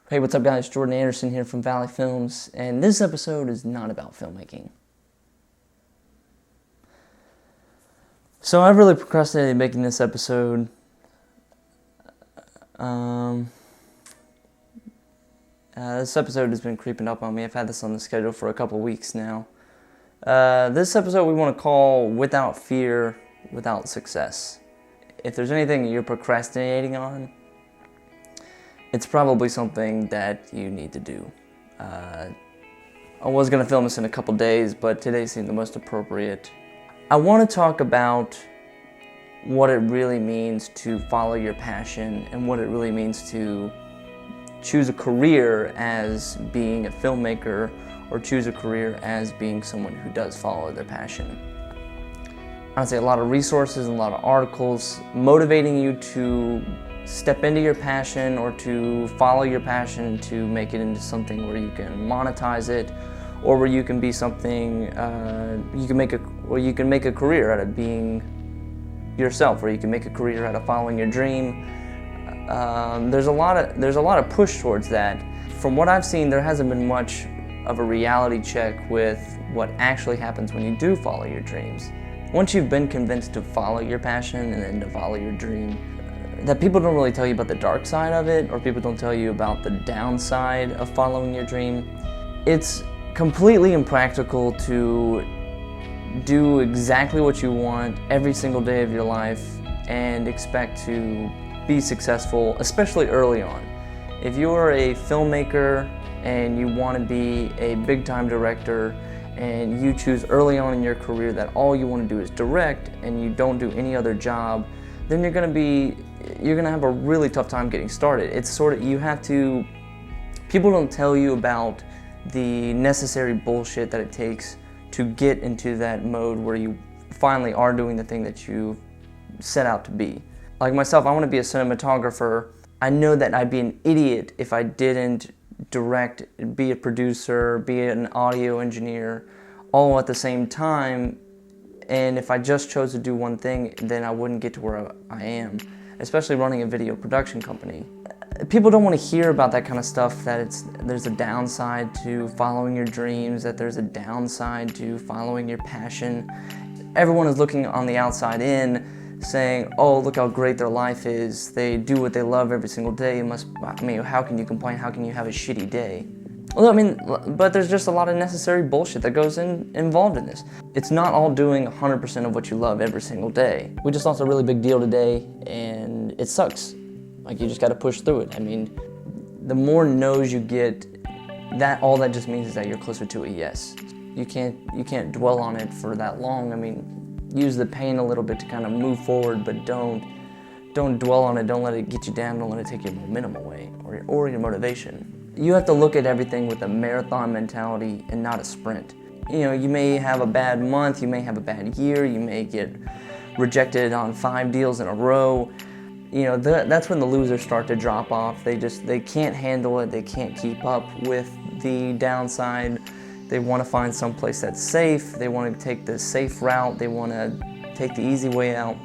Hey, what's up guys? Jordan Anderson here from Valley Films, and this episode is not about filmmaking. So I've really procrastinated making this episode. This episode has been creeping up on me. I've had this on the schedule for a couple weeks now. This episode we want to call Without Fear, Without Success. If there's anything you're procrastinating on, it's probably something that you need to do. I was going to film this in a couple days, but today seemed the most appropriate. I want to talk about what it really means to follow your passion and what it really means to choose a career as being a filmmaker or choose a career as being someone who does follow their passion. Honestly, a lot of resources and a lot of articles motivating you to step into your passion or to follow your passion to make it into something where you can monetize it, or where you can be something you can make a career out of being yourself, or you can make a career out of following your dream. There's a lot of push towards that. From what I've seen, there hasn't been much of a reality check with what actually happens when you do follow your dreams. Once you've been convinced to follow your passion and then to follow your dream, that people don't really tell you about the dark side of it, or people don't tell you about the downside of following your dream. It's completely impractical to do exactly what you want every single day of your life and expect to be successful, especially early on. If you're a filmmaker and you want to be a big-time director and you choose early on in your career that all you want to do is direct and you don't do any other job, then you're gonna have a really tough time getting started. It's sort of, people don't tell you about the necessary bullshit that it takes to get into that mode where you finally are doing the thing that you set out to be. Like myself, I want to be a cinematographer. I know that I'd be an idiot if I didn't direct, be a producer, be an audio engineer, all at the same time. And if I just chose to do one thing, then I wouldn't get to where I am, especially running a video production company. People don't want to hear about that kind of stuff, that there's a downside to following your dreams, that there's a downside to following your passion. Everyone is looking on the outside in, saying, oh, look how great their life is. They do what they love every single day. How can you complain? How can you have a shitty day? Well, but there's just a lot of necessary bullshit that goes involved in this. It's not all doing 100% of what you love every single day. We just lost a really big deal today, and it sucks. Like, you just gotta push through it. I mean, the more no's you get, all that just means is that you're closer to a yes. You can't dwell on it for that long. I mean, use the pain a little bit to kind of move forward, but don't dwell on it. Don't let it get you down. Don't let it take your momentum away or your motivation. You have to look at everything with a marathon mentality and not a sprint. You know, you may have a bad month, you may have a bad year, you may get rejected on 5 deals in a row. You know, that's when the losers start to drop off. They can't handle it, they can't keep up with the downside. They want to find some place that's safe, they want to take the safe route, they want to take the easy way out.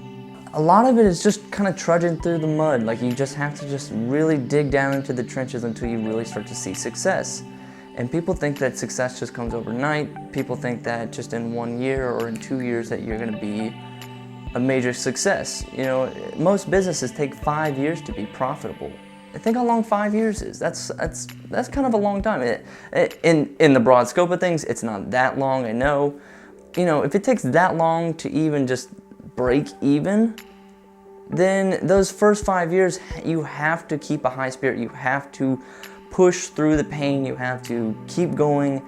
A lot of it is just kind of trudging through the mud. Like, you just have to just really dig down into the trenches until you really start to see success. And people think that success just comes overnight. People think that just in 1 year or in 2 years that you're going to be a major success. You know, most businesses take 5 years to be profitable. I think how long 5 years is. That's kind of a long time. In the broad scope of things, it's not that long, I know. You know, if it takes that long to even just break even, then those first 5 years, you have to keep a high spirit. You have to push through the pain. You have to keep going,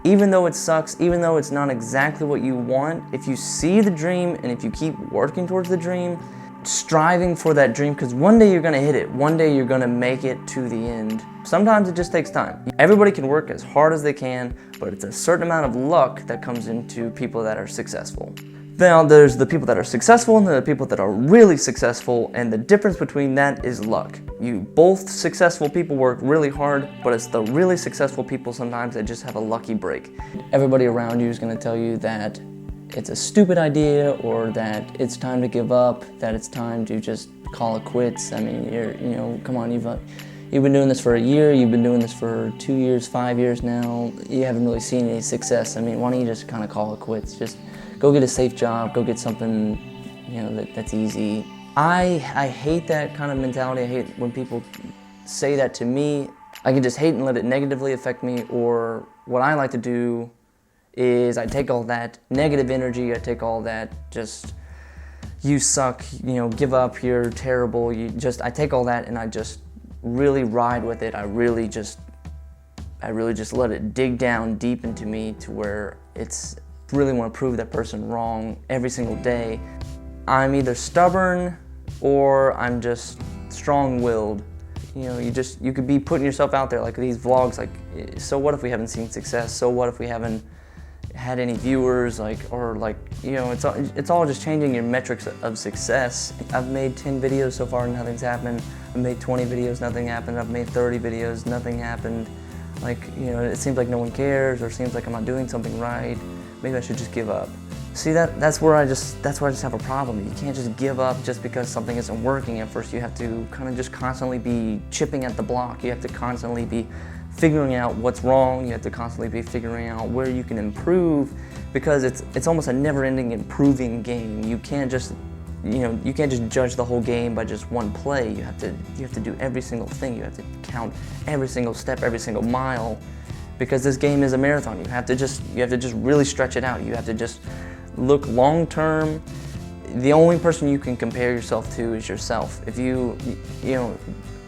even though it sucks, even though it's not exactly what you want. If you see the dream and if you keep working towards the dream, striving for that dream, because one day you're going to hit it. One day you're going to make it to the end. Sometimes it just takes time. Everybody can work as hard as they can, but it's a certain amount of luck that comes into people that are successful. Now, there's the people that are successful and the people that are really successful, and the difference between that is luck. Both successful people work really hard, but it's the really successful people sometimes that just have a lucky break. Everybody around you is going to tell you that it's a stupid idea, or that it's time to give up, that it's time to just call it quits. I mean, come on, you've You've been doing this for a year, you've been doing this for 2 years, 5 years now, you haven't really seen any success. I mean, why don't you just kind of call it quits? Just go get a safe job, go get something, you know, that's easy. I hate that kind of mentality. I hate when people say that to me. I can just hate and let it negatively affect me, or what I like to do is I take all that negative energy, I take all that just, you suck, you know, give up, you're terrible, I take all that and I just really ride with it. I really just let it dig down deep into me to where it's really want to prove that person wrong every single day. I'm either stubborn or I'm just strong-willed. You know, you could be putting yourself out there like these vlogs, like, so what if we haven't seen success? So what if we haven't had any viewers, like, or like, you know, it's all just changing your metrics of success. I've made 10 videos so far, nothing's happened. I've made 20 videos, nothing happened. I've made 30 videos, nothing happened. Like, you know, it seems like no one cares, or seems like I'm not doing something right. Maybe I should just give up. See, that's where I just have a problem. You can't just give up just because something isn't working. At first, you have to kind of just constantly be chipping at the block. You have to constantly be figuring out what's wrong. You have to constantly be figuring out where you can improve, because it's almost a never-ending improving game. You can't just, you know, you can't just judge the whole game by just one play. You have to do every single thing. You have to count every single step, every single mile, because this game is a marathon. You have to just really stretch it out. You have to just look long term. The only person you can compare yourself to is yourself. If you know,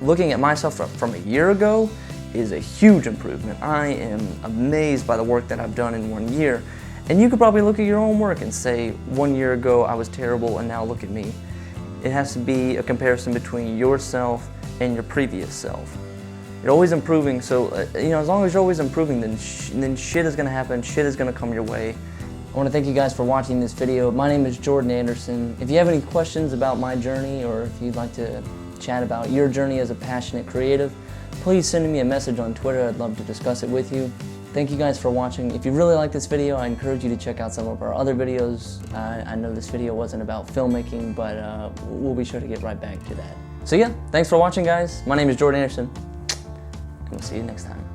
looking at myself from a year ago is a huge improvement. I am amazed by the work that I've done in 1 year. And you could probably look at your own work and say, 1 year ago I was terrible and now look at me. It has to be a comparison between yourself and your previous self. You're always improving, so you know, as long as you're always improving, then shit is gonna happen, shit is gonna come your way. I want to thank you guys for watching this video. My name is Jordan Anderson. If you have any questions about my journey, or if you'd like to chat about your journey as a passionate creative, please send me a message on Twitter. I'd love to discuss it with you. Thank you guys for watching. If you really like this video, I encourage you to check out some of our other videos. I know this video wasn't about filmmaking, but we'll be sure to get right back to that. So yeah, thanks for watching, guys. My name is Jordan Anderson, and we'll see you next time.